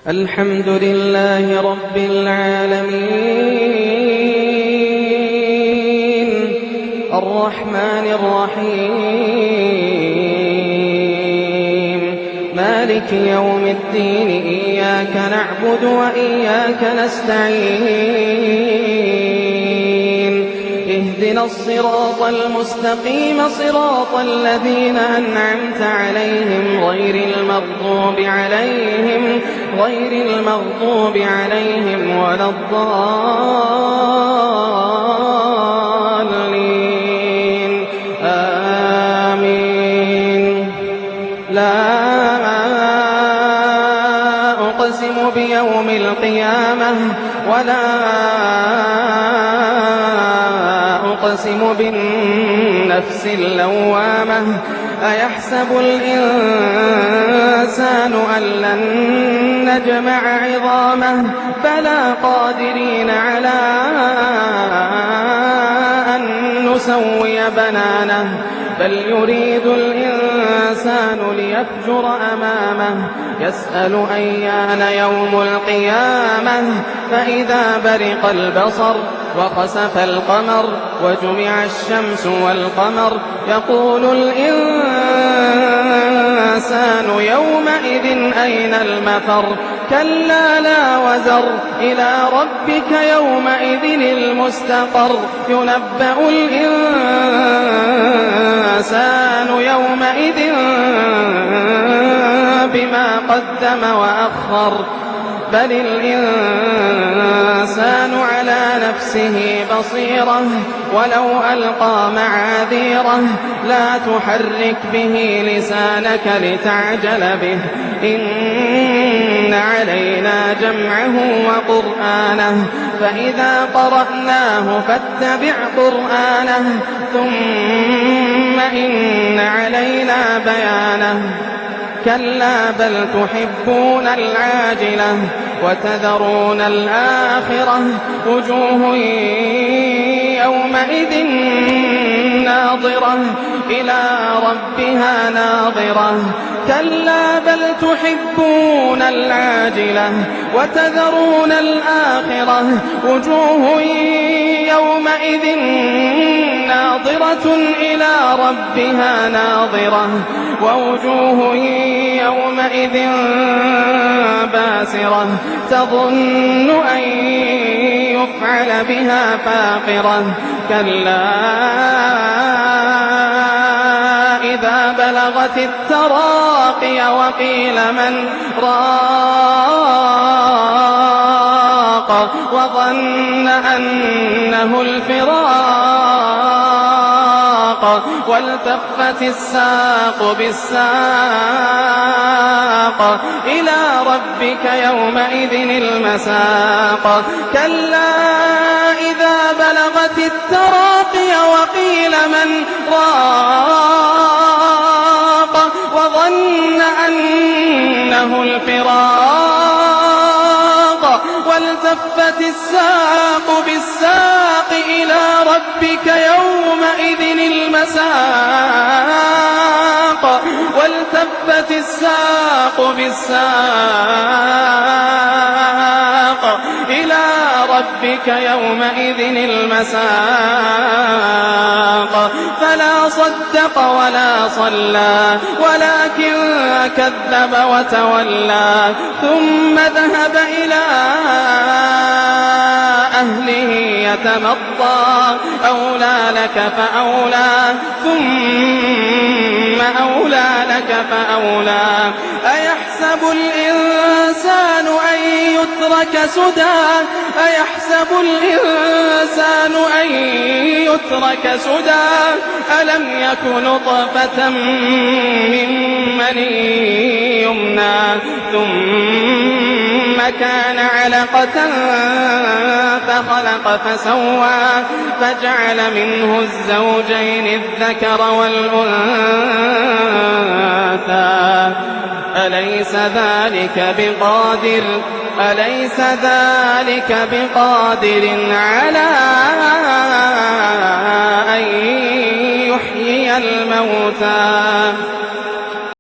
الحمد لله رب العالمين الرحمن الرحيم مالك يوم الدين إياك نعبد وإياك نستعين اهدنا الصراط المستقيم صراط الذين أنعمت عليهم غير المغضوب عليهم ولا الضالين آمين. لا أقسم بيوم القيامة ولا أقسم بالنفس اللوامة أيحسب الإنسان أن لن نجمع عظامه بلى قادرين على أن نسوي بنانه بل يريد الإنسان ليفجر أمامه يسأل أيان يوم القيامة فإذا برق البصر وخسف القمر وجمع الشمس والقمر يقول الإنسان يومئذ أين المفر كلا لا وزر إلى ربك يومئذ المستقر ينبأ الإنسان يومئذ بما قدم وأخر بل الإنسان على نفسه بصيرة ولو ألقى معاذيره لا تحرك به لسانك لتعجل به إن علينا جمعه وقرآنه فإذا قرأناه فاتبع قرآنه ثم إن علينا بيانه كلا بل تحبون العاجلة وتذرون الآخرة وجوه يومئذ ناظرة إلى ربها ناظرة كلا بل تحبون العاجلة وتذرون الآخرة وجوه يومئذ ناظرة إلى ربها ناظرة ووجوه يومئذ باسرة تظن أن يفعل بها فاقرة كلا إذا بلغت التراقي وقيل من راق وظن أنه الفراق والتفت الساق بالساق إلى ربك يومئذ المساق كلا إذا بلغت التراقي وقيل من راق وظن أنه الفراق والتفت الساق بالساق إلى ربك يومئذ المساق والتفت الساق بالساق إلى ربك يومئذ المساق فلا صدق ولا صلى ولكن كذب وتولى ثم ذهب إلى أهله يتمطى أولى لك فأولى ثم أولى لك فأولى أيحسب الإنسان أن يترك سدى أيحسب الإنسان أن يترك سدى ألم يك نطفة من مني يمنى ثم كان علقة فخلق فسوى فجعل منه الزوجين الذكر والأنثى أليس ذلك بقادر على أن يحيي الموتى